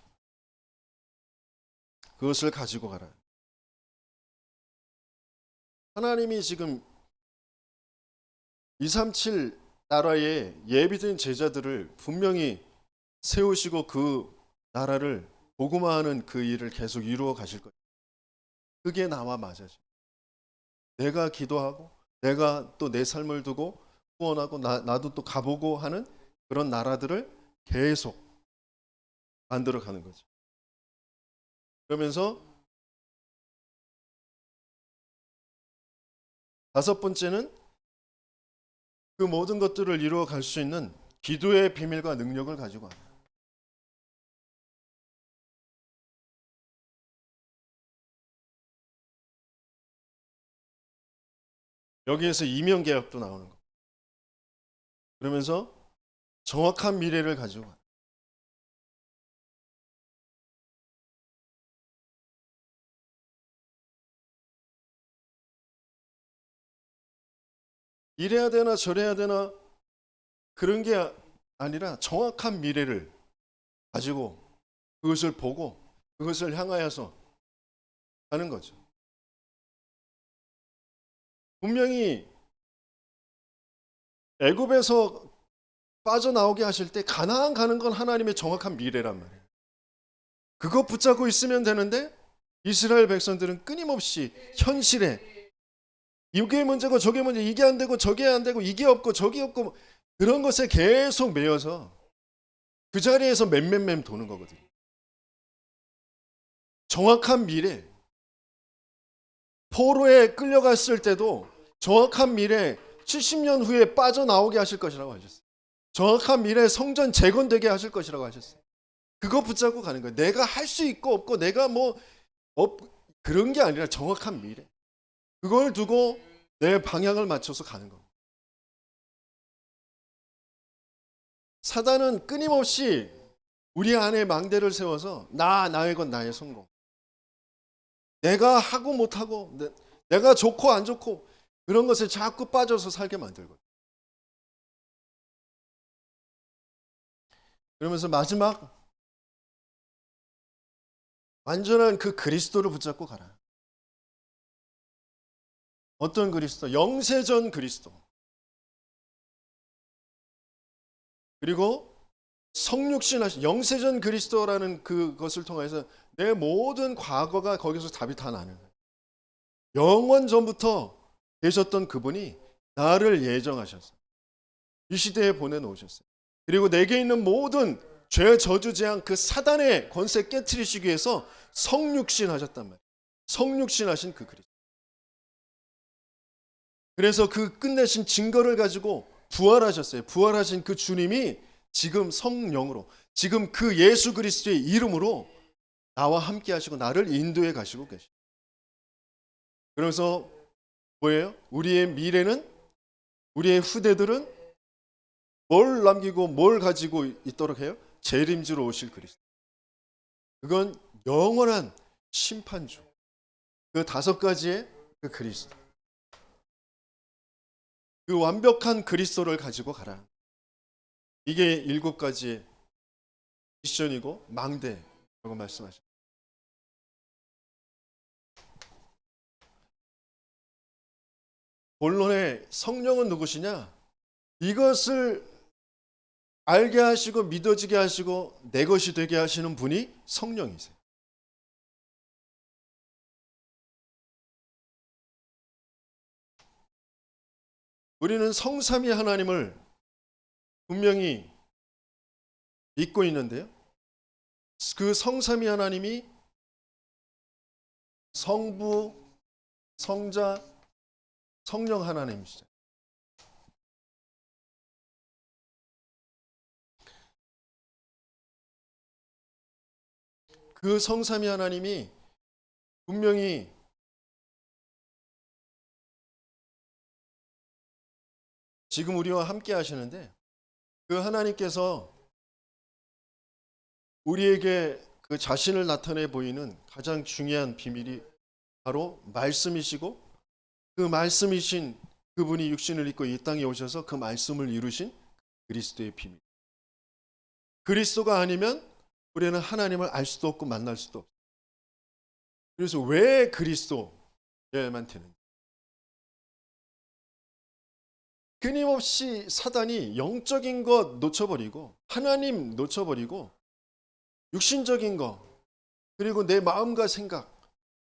그것을 가지고 가라. 하나님이 지금 237 나라의 예비된 제자들을 분명히 세우시고 그 나라를 복음화하는 그 일을 계속 이루어 가실 거예요. 그게 나와 맞아요. 내가 기도하고 내가 또 내 삶을 두고 후원하고 나도 또 가보고 하는 그런 나라들을 계속 만들어 가는 거죠. 그러면서 다섯 번째는 그 모든 것들을 이루어 갈 수 있는 기도의 비밀과 능력을 가지고 와요. 여기에서 이면계약도 나오는 거. 그러면서 정확한 미래를 가지고 와요. 이래야 되나 저래야 되나 그런 게 아니라 정확한 미래를 가지고 그것을 보고 그것을 향하여서 하는 거죠. 분명히 애굽에서 빠져나오게 하실 때 가나안 가는 건 하나님의 정확한 미래란 말이에요. 그거 붙잡고 있으면 되는데 이스라엘 백성들은 끊임없이 현실에 이게 문제고 저게 문제, 이게 안 되고 저게 안 되고 이게 없고 저게 없고 그런 것에 계속 매여서 그 자리에서 맴맴맴 도는 거거든요. 정확한 미래, 포로에 끌려갔을 때도 정확한 미래 70년 후에 빠져나오게 하실 것이라고 하셨어요. 정확한 미래 성전 재건되게 하실 것이라고 하셨어요. 그거 붙잡고 가는 거예요. 내가 할 수 있고 없고 내가 뭐 그런 게 아니라 정확한 미래. 그걸 두고 내 방향을 맞춰서 가는 겁니다. 사단은 끊임없이 우리 안에 망대를 세워서 나의 것 나의 성공. 내가 하고 못하고 내가 좋고 안 좋고 그런 것에 자꾸 빠져서 살게 만들고. 그러면서 마지막 완전한 그 그리스도를 붙잡고 가라. 어떤 그리스도? 영세전 그리스도. 그리고 성육신 하신 영세전 그리스도라는 그것을 통해서 내 모든 과거가 거기서 답이 다 나는 거예요. 영원 전부터 계셨던 그분이 나를 예정하셨어요. 이 시대에 보내놓으셨어요. 그리고 내게 있는 모든 죄, 저주, 재앙 그 사단의 권세 깨트리시기 위해서 성육신 하셨단 말이에요. 성육신 하신 그 그리스도. 그래서 그 끝내신 증거를 가지고 부활하셨어요. 부활하신 그 주님이 지금 성령으로 지금 그 예수 그리스도의 이름으로 나와 함께 하시고 나를 인도해 가시고 계십니다. 그래서 뭐예요? 우리의 미래는 우리의 후대들은 뭘 남기고 뭘 가지고 있도록 해요? 재림주로 오실 그리스도. 그건 영원한 심판주. 그 다섯 가지의 그 그리스도. 그 완벽한 그리스도를 가지고 가라. 이게 일곱 가지의 미션이고 망대라고 말씀하셨습니다. 본론의 성령은 누구시냐? 이것을 알게 하시고 믿어지게 하시고 내 것이 되게 하시는 분이 성령이세요. 우리는 성삼위 하나님을 분명히 믿고 있는데요. 그 성삼위 하나님이 성부, 성자, 성령 하나님이시죠. 그 성삼위 하나님이 분명히 지금 우리와 함께 하시는데, 그 하나님께서 우리에게 그 자신을 나타내 보이는 가장 중요한 비밀이 바로 말씀이시고, 그 말씀이신 그분이 육신을 입고 이 땅에 오셔서 그 말씀을 이루신 그리스도의 비밀. 그리스도가 아니면 우리는 하나님을 알 수도 없고 만날 수도 없어요. 그래서 왜 그리스도여야만 되는지. 끊임없이 사단이 영적인 것 놓쳐버리고 하나님 놓쳐버리고 육신적인 것, 그리고 내 마음과 생각,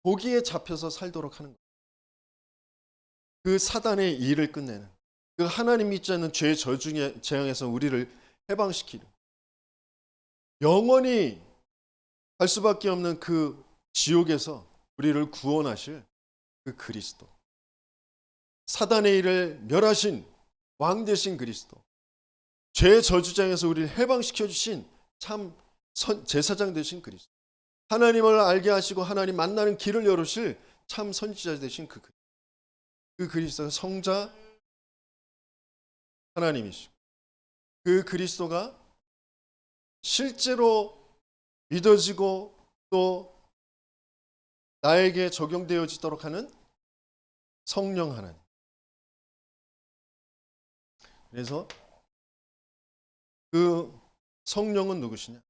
거기에 잡혀서 살도록 하는 거예요. 그 사단의 일을 끝내는, 그 하나님 믿지 않는 죄의 저주의 재앙에서 우리를 해방시키는, 영원히 갈 수밖에 없는 그 지옥에서 우리를 구원하실 그 그리스도, 사단의 일을 멸하신 왕 되신 그리스도, 죄의 저주장에서 우리를 해방시켜 주신 참 제사장 되신 그리스도, 하나님을 알게 하시고 하나님 만나는 길을 열으실 참 선지자 되신 그 그리스도가 성자 하나님이시고, 그 그리스도가 실제로 믿어지고 또 나에게 적용되어지도록 하는 성령 하나님. 그래서 그 성령은 누구시냐?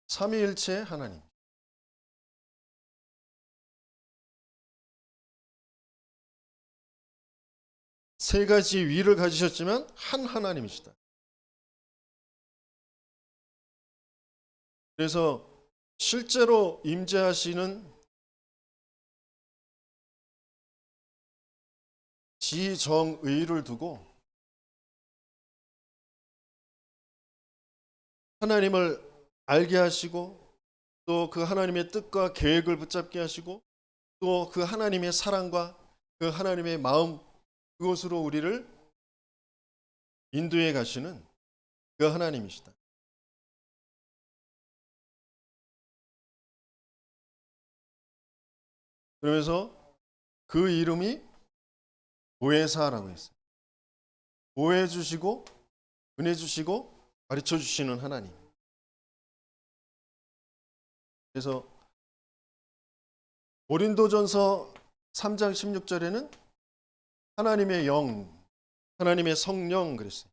삼위일체 하나님. 세 가지 위를 가지셨지만 한 하나님이시다. 그래서 실제로 임재하시는 지정의를 두고 하나님을 알게 하시고 또 그 하나님의 뜻과 계획을 붙잡게 하시고 또 그 하나님의 사랑과 그 하나님의 마음, 그것으로 우리를 인도해 가시는 그 하나님이시다. 그러면서 그 이름이 보혜사라고 했어요. 보혜 주시고 은혜 주시고 가르쳐 주시는 하나님. 그래서 고린도전서 3장 16절에는 하나님의 영, 하나님의 성령 그랬어요.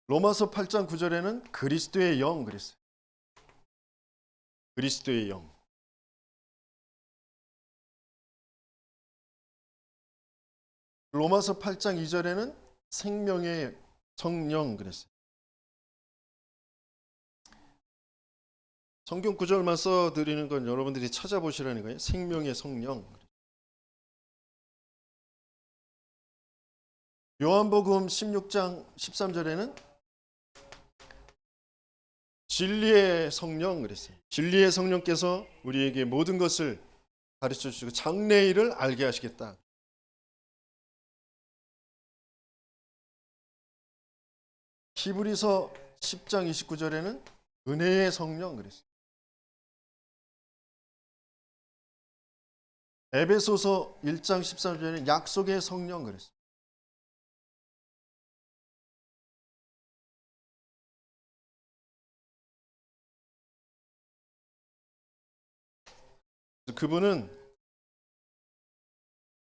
로마서 8장 9절에는 그리스도의 영 그랬어요. 그리스도의 영. 로마서 8장 2절에는 생명의 성령 그랬어요. 성경 구절만 써드리는 건 여러분들이 찾아보시라는 거예요. 생명의 성령. 요한복음 16장 13절에는 진리의 성령 그랬어요. 진리의 성령께서 우리에게 모든 것을 가르쳐 주시고 장래일을 알게 하시겠다. 히브리서 10장 29절에는 은혜의 성령 그랬어요. 에베소서 1장 13절에는 약속의 성령 그랬어요. 그분은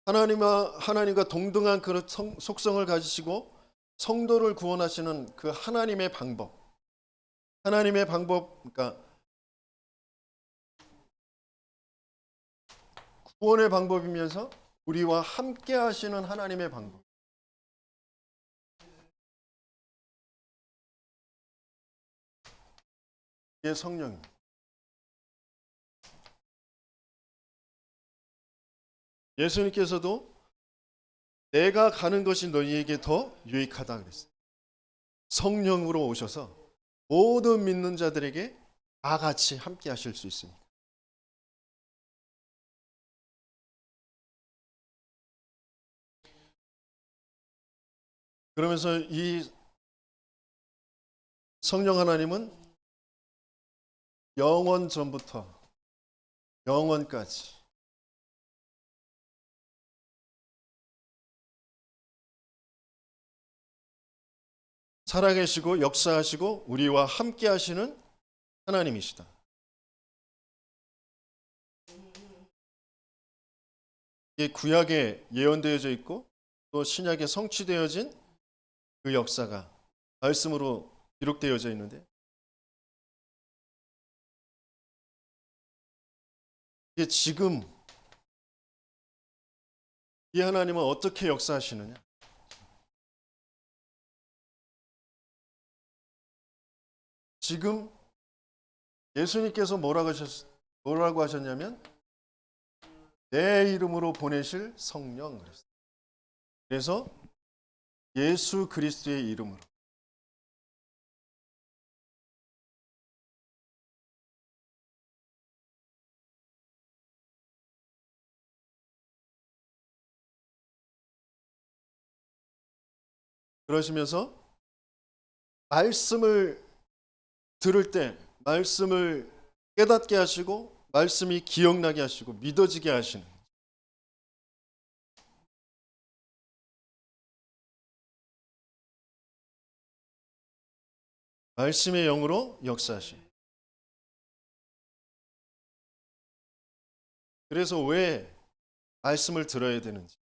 하나님과 동등한 그런 속성을 가지시고 성도를 구원하시는 그 하나님의 방법, 그러니까 구원의 방법이면서 우리와 함께 하시는 하나님의 방법. 이게 성령입니다. 예수님께서도 내가 가는 것이 너희에게 더 유익하다 그랬어요. 성령으로 오셔서 모든 믿는 자들에게 다 같이 함께 하실 수 있습니다. 그러면서 이 성령 하나님은 영원 전부터 영원까지 살아계시고 역사하시고 우리와 함께 하시는 하나님이시다. 이게 구약에 예언되어져 있고 또 신약에 성취되어진 그 역사가 말씀으로 기록되어져 있는데, 이게 지금 이 하나님은 어떻게 역사하시느냐? 지금 예수님께서 뭐라고 하셨냐면 내 이름으로 보내실 성령 그랬어요. 그래서 예수 그리스도의 이름으로 그러시면서 말씀을 들을 때 말씀을 깨닫게 하시고 말씀이 기억나게 하시고 믿어지게 하시는 말씀의 영으로 역사하시는. 그래서 왜 말씀을 들어야 되는지,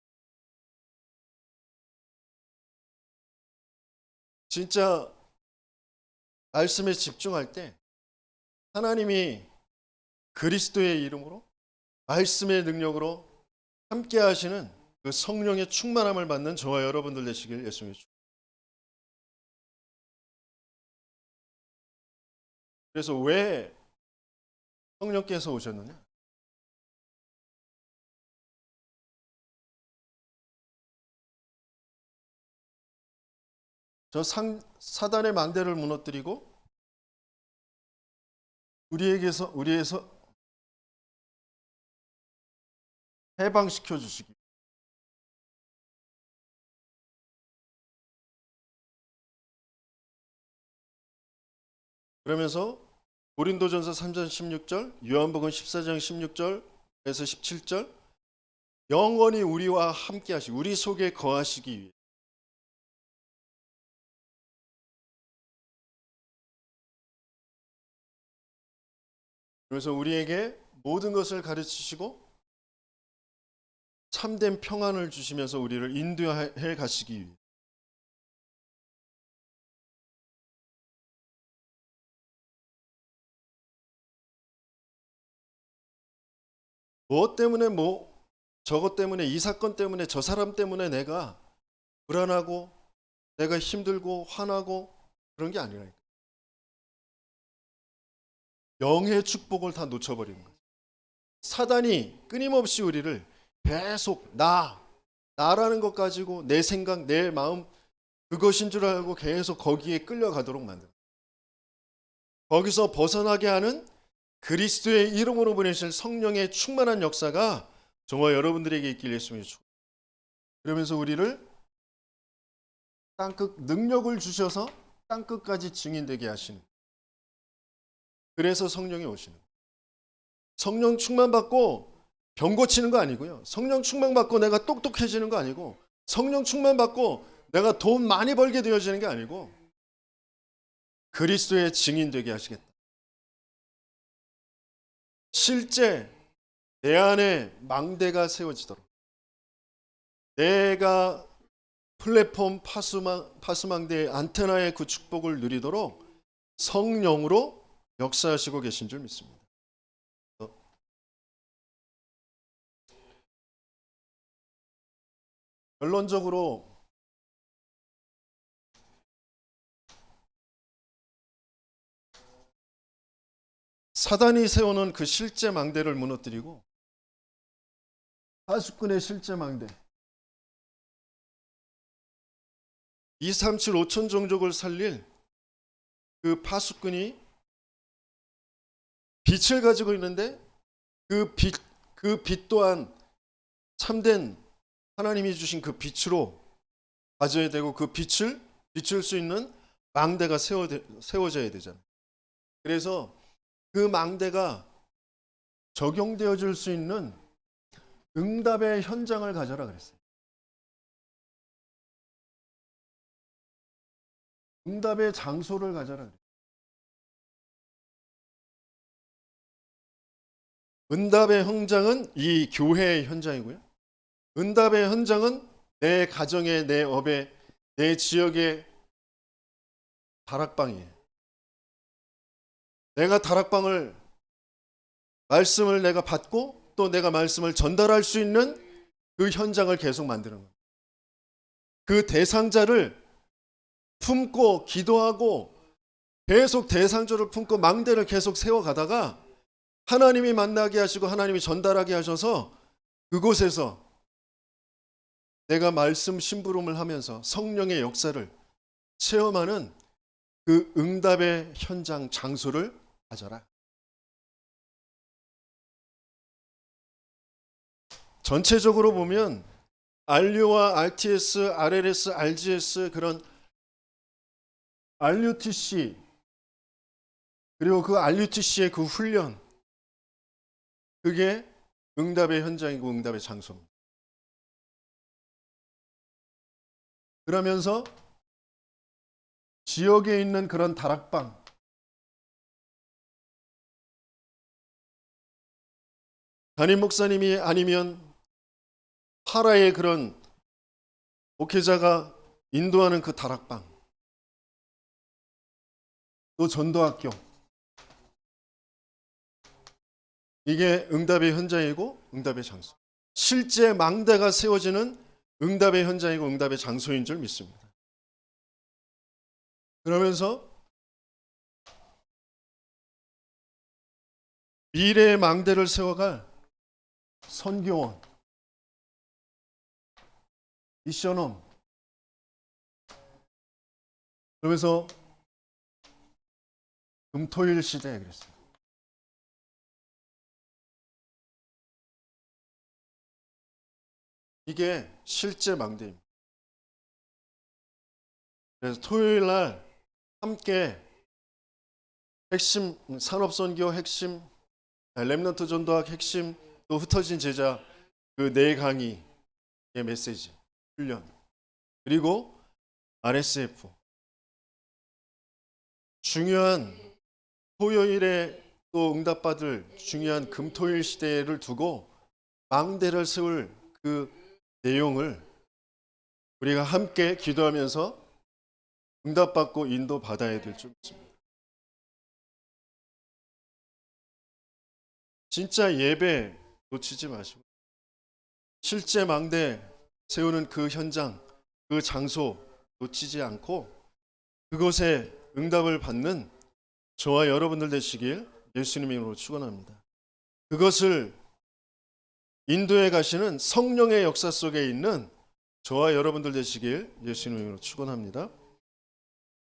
진짜 말씀에 집중할 때 하나님이 그리스도의 이름으로 말씀의 능력으로 함께 하시는 그 성령의 충만함을 받는 저와 여러분들 되시길 예수님의 주. 그래서 왜 성령께서 오셨느냐? 사단의 망대를 무너뜨리고 우리에서 해방시켜 주시기. 그러면서 고린도전서 3장 16절, 요한복음 14장 16절에서 17절, 영원히 우리와 함께 하시고 우리 속에 거하시기 위해 그래서 우리에게 모든 것을 가르치시고 참된 평안을 주시면서 우리를 인도해 가시기 위해 무엇 때문에 저것 때문에 이 사건 때문에 저 사람 때문에 내가 불안하고 내가 힘들고 화나고 그런 게 아니라니까. 영의 축복을 다 놓쳐버리는 거예요. 사단이 끊임없이 우리를 계속 나라는 것 가지고 내 생각, 내 마음 그것인 줄 알고 계속 거기에 끌려가도록 만듭니다. 거기서 벗어나게 하는 그리스도의 이름으로 보내실 성령의 충만한 역사가 저와 여러분들에게 있길 예수님이 축복합니다. 그러면서 우리를 땅끝 능력을 주셔서 땅끝까지 증인되게 하시는, 그래서 성령이 오시는, 성령 충만 받고 병 고치는 거 아니고요. 성령 충만 받고 내가 똑똑해지는 거 아니고, 성령 충만 받고 내가 돈 많이 벌게 되어지는 게 아니고, 그리스도의 증인 되게 하시겠다. 실제 내 안에 망대가 세워지도록, 내가 플랫폼 파수망대의 안테나의 그 축복을 누리도록 성령으로 역사하시고 계신 줄 믿습니다. 결론적으로 사단이 세우는 그 실제 망대를 무너뜨리고 파수꾼의 실제 망대 237 5천 종족을 살릴 그 파수꾼이 빛을 가지고 있는데 그 빛 또한 참된 하나님이 주신 그 빛으로 가져야 되고 그 빛을 비출 수 있는 망대가 세워져야 되잖아요. 그래서 그 망대가 적용되어 줄 수 있는 응답의 현장을 가져라 그랬어요. 응답의 장소를 가져라 그랬어요. 응답의 현장은 이 교회의 현장이고요. 응답의 현장은 내 가정의, 내 업의, 내 지역의 다락방이에요. 내가 다락방을 말씀을 내가 받고 또 내가 말씀을 전달할 수 있는 그 현장을 계속 만드는 거예요. 그 대상자를 품고 기도하고 계속 대상자를 품고 망대를 계속 세워가다가 하나님이 만나게 하시고 하나님이 전달하게 하셔서 그곳에서 내가 말씀 심부름을 하면서 성령의 역사를 체험하는 그 응답의 현장 장소를 가져라. 전체적으로 보면 RU와 RTS, RLS, RGS 그런 RUTC 그리고 그 RUTC의 그 훈련 그게 응답의 현장이고 응답의 장소입니다. 그러면서 지역에 있는 그런 다락방 담임 목사님이 아니면 파라의 그런 목회자가 인도하는 그 다락방 또 전도학교 이게 응답의 현장이고 응답의 장소 실제 망대가 세워지는 응답의 현장이고 응답의 장소인 줄 믿습니다. 그러면서 미래의 망대를 세워갈 선교원, 미션홈 그러면서 금토일 시대에 그랬어요. 이게 실제 망대입니다. 그래서 토요일 날 함께 핵심 산업선교 핵심 렘넌트 전도학 핵심 또 흩어진 제자 그 네 강의의 메시지 훈련 그리고 RSF 중요한 토요일에 또 응답받을 중요한 금토일 시대를 두고 망대를 세울 그 내용을 우리가 함께 기도하면서 응답받고 인도받아야 될 줄 믿습니다. 진짜 예배 놓치지 마시고 실제 망대 세우는 그 현장, 그 장소 놓치지 않고 그곳에 응답을 받는 저와 여러분들 되시길 예수님의 이름으로 축원합니다. 그것을 인도에 가시는 성령의 역사 속에 있는 저와 여러분들 되시길 예수님의 이름으로 축원합니다.